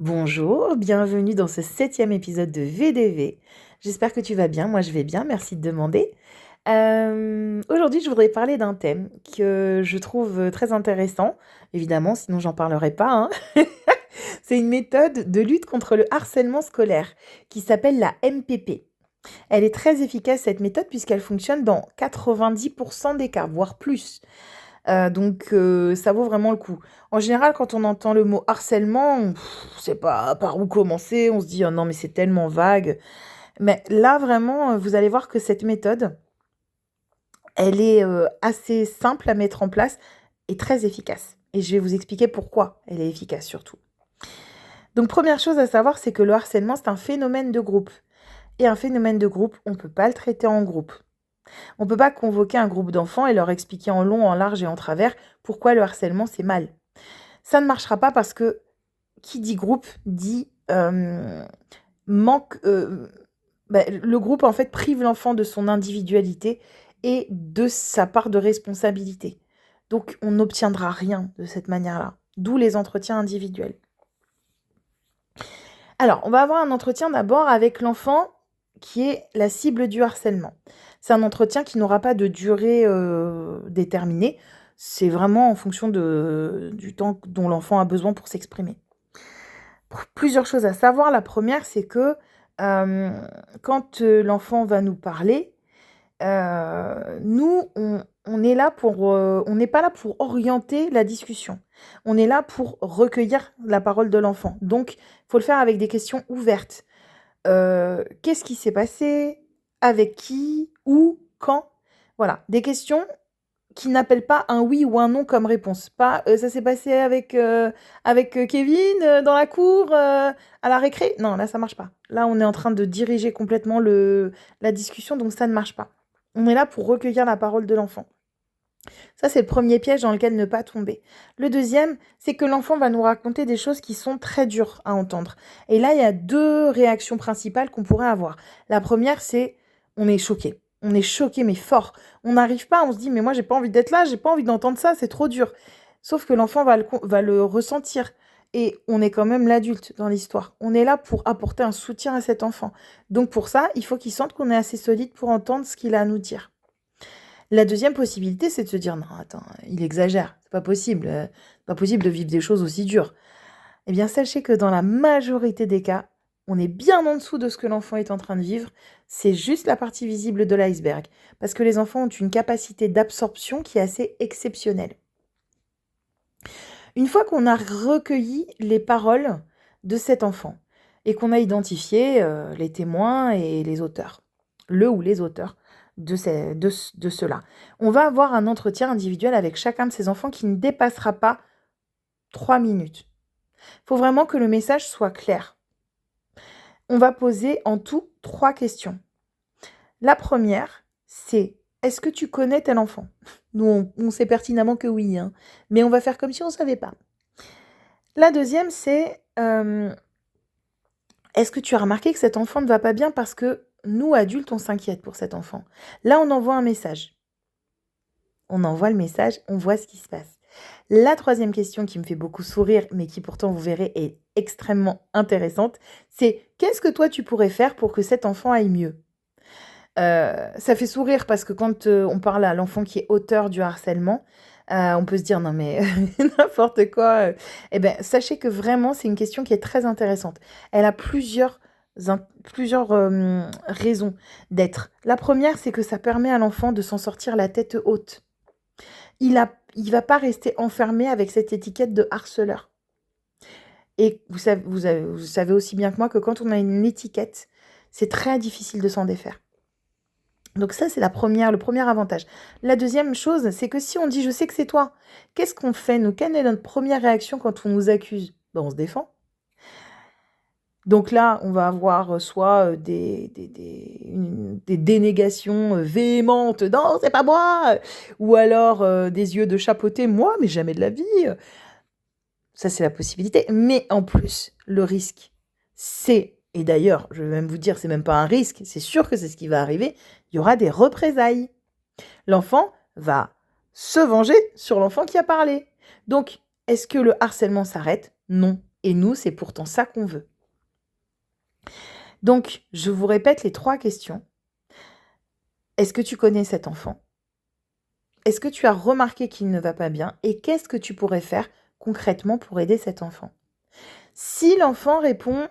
Bonjour, bienvenue dans ce 7e épisode de VDV. J'espère que tu vas bien, moi je vais bien, merci de demander. Aujourd'hui, je voudrais parler d'un thème que je trouve très intéressant, évidemment, sinon j'en parlerai pas, hein. C'est une méthode de lutte contre le harcèlement scolaire qui s'appelle la MPP. Elle est très efficace cette méthode puisqu'elle fonctionne dans 90% des cas, voire plus. Donc ça vaut vraiment le coup. En général, quand on entend le mot harcèlement, on sait pas par où commencer, on se dit: «Oh non, mais c'est tellement vague». Mais là, vraiment, vous allez voir que cette méthode, elle est, assez simple à mettre en place et très efficace. Et je vais vous expliquer pourquoi elle est efficace surtout. Donc première chose à savoir, c'est que le harcèlement, c'est un phénomène de groupe. Et un phénomène de groupe, on ne peut pas le traiter en groupe. On ne peut pas convoquer un groupe d'enfants et leur expliquer en long, en large et en travers pourquoi le harcèlement, c'est mal. Ça ne marchera pas parce que qui dit groupe dit manque. Le groupe, en fait, prive l'enfant de son individualité et de sa part de responsabilité. Donc, on n'obtiendra rien de cette manière-là. D'où les entretiens individuels. Alors, on va avoir un entretien d'abord avec l'enfant qui est la cible du harcèlement. C'est un entretien qui n'aura pas de durée déterminée. C'est vraiment en fonction du temps dont l'enfant a besoin pour s'exprimer. Plusieurs choses à savoir. La première, c'est que quand l'enfant va nous parler, nous, on est là on n'est pas là pour orienter la discussion. On est là pour recueillir la parole de l'enfant. Donc, il faut le faire avec des questions ouvertes. Qu'est-ce qui s'est passé? Avec qui? Où? Quand? Voilà, des questions qui n'appellent pas un oui ou un non comme réponse. Pas ça s'est passé avec Kevin dans la cour à la récré. Non, là ça marche pas. Là on est en train de diriger complètement la discussion, donc ça ne marche pas. On est là pour recueillir la parole de l'enfant. Ça, c'est le premier piège dans lequel ne pas tomber. Le deuxième, c'est que l'enfant va nous raconter des choses qui sont très dures à entendre. Et là, il y a deux réactions principales qu'on pourrait avoir. La première, c'est on est choqué. On est choqué, mais fort. On n'arrive pas, on se dit, mais moi, j'ai pas envie d'être là, j'ai pas envie d'entendre ça, c'est trop dur. Sauf que l'enfant va le ressentir. Et on est quand même l'adulte dans l'histoire. On est là pour apporter un soutien à cet enfant. Donc pour ça, il faut qu'il sente qu'on est assez solide pour entendre ce qu'il a à nous dire. La deuxième possibilité, c'est de se dire: «Non, attends, il exagère, c'est pas possible de vivre des choses aussi dures». Eh bien, sachez que dans la majorité des cas, on est bien en dessous de ce que l'enfant est en train de vivre. C'est juste la partie visible de l'iceberg. Parce que les enfants ont une capacité d'absorption qui est assez exceptionnelle. Une fois qu'on a recueilli les paroles de cet enfant et qu'on a identifié, les témoins et les auteurs, le ou les auteurs de cela, on va avoir un entretien individuel avec chacun de ces enfants qui ne dépassera pas 3 minutes. Il faut vraiment que le message soit clair. On va poser en tout 3 questions. La première, c'est: «Est-ce que tu connais tel enfant?» Nous, on sait pertinemment que oui, hein, mais on va faire comme si on ne savait pas. La deuxième, c'est: «Est-ce que tu as remarqué que cet enfant ne va pas bien parce que nous, adultes, on s'inquiète pour cet enfant?» Là, on envoie un message. On envoie le message, on voit ce qui se passe. La troisième question qui me fait beaucoup sourire, mais qui pourtant, vous verrez, est extrêmement intéressante, c'est: «Qu'est-ce que toi, tu pourrais faire pour que cet enfant aille mieux?» Ça fait sourire parce que quand, on parle à l'enfant qui est auteur du harcèlement, on peut se dire: «Non mais n'importe quoi», et ben, sachez que vraiment c'est une question qui est très intéressante. Elle a plusieurs raisons d'être. La première, c'est que ça permet à l'enfant de s'en sortir la tête haute. Il va pas rester enfermé avec cette étiquette de harceleur. Et vous savez aussi bien que moi que quand on a une étiquette, c'est très difficile de s'en défaire. Donc ça, c'est le premier avantage. La deuxième chose, c'est que si on dit: «Je sais que c'est toi», qu'est-ce qu'on fait nous? Quelle est notre première réaction quand on nous accuse? Ben, on se défend. Donc là, on va avoir, soit, des dénégations, véhémentes: «Non, c'est pas moi!» ou alors, des yeux de chapeauté: «Moi? Mais jamais de la vie!» Ça, c'est la possibilité. Mais en plus, le risque, c'est, et d'ailleurs, je vais même vous dire, c'est même pas un risque, c'est sûr que c'est ce qui va arriver, il y aura des représailles. L'enfant va se venger sur l'enfant qui a parlé. Donc, est-ce que le harcèlement s'arrête? Non. Et nous, c'est pourtant ça qu'on veut. Donc, je vous répète les 3 questions. Est-ce que tu connais cet enfant? Est-ce que tu as remarqué qu'il ne va pas bien? Et qu'est-ce que tu pourrais faire concrètement pour aider cet enfant? Si l'enfant répond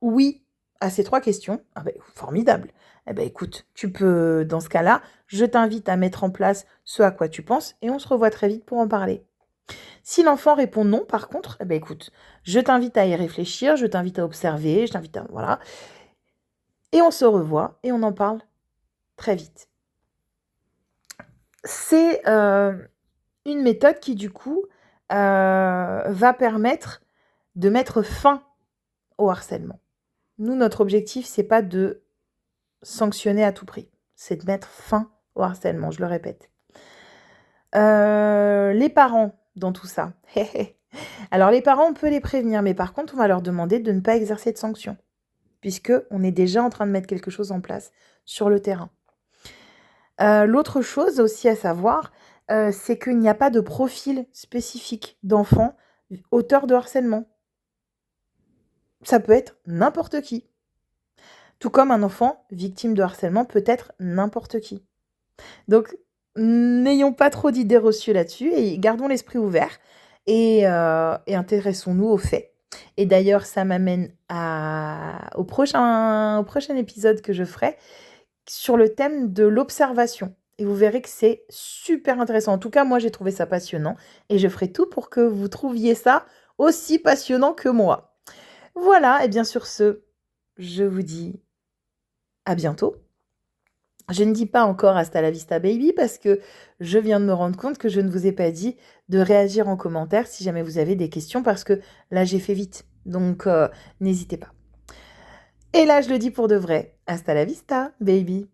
oui à ces 3 questions, ah ben, formidable. Eh ben, écoute, tu peux, dans ce cas-là, je t'invite à mettre en place ce à quoi tu penses et on se revoit très vite pour en parler. Si l'enfant répond non, par contre, eh ben, écoute, je t'invite à y réfléchir, je t'invite à observer, je t'invite à... Voilà. Et on se revoit et on en parle très vite. C'est une méthode qui, du coup, va permettre de mettre fin au harcèlement. Nous, notre objectif, c'est pas de sanctionner à tout prix, c'est de mettre fin au harcèlement, je le répète. Les parents dans tout ça. Alors les parents, on peut les prévenir, mais par contre, on va leur demander de ne pas exercer de sanctions, puisqu'on est déjà en train de mettre quelque chose en place sur le terrain. L'autre chose aussi à savoir, c'est qu'il n'y a pas de profil spécifique d'enfant auteur de harcèlement. Ça peut être n'importe qui. Tout comme un enfant victime de harcèlement peut être n'importe qui. Donc, n'ayons pas trop d'idées reçues là-dessus et gardons l'esprit ouvert et intéressons-nous aux faits. Et d'ailleurs, ça m'amène au prochain épisode que je ferai sur le thème de l'observation. Et vous verrez que c'est super intéressant. En tout cas, moi, j'ai trouvé ça passionnant et je ferai tout pour que vous trouviez ça aussi passionnant que moi. Voilà, et bien sur ce, je vous dis à bientôt. Je ne dis pas encore hasta la vista baby parce que je viens de me rendre compte que je ne vous ai pas dit de réagir en commentaire si jamais vous avez des questions parce que là j'ai fait vite. Donc n'hésitez pas. Et là je le dis pour de vrai. Hasta la vista baby.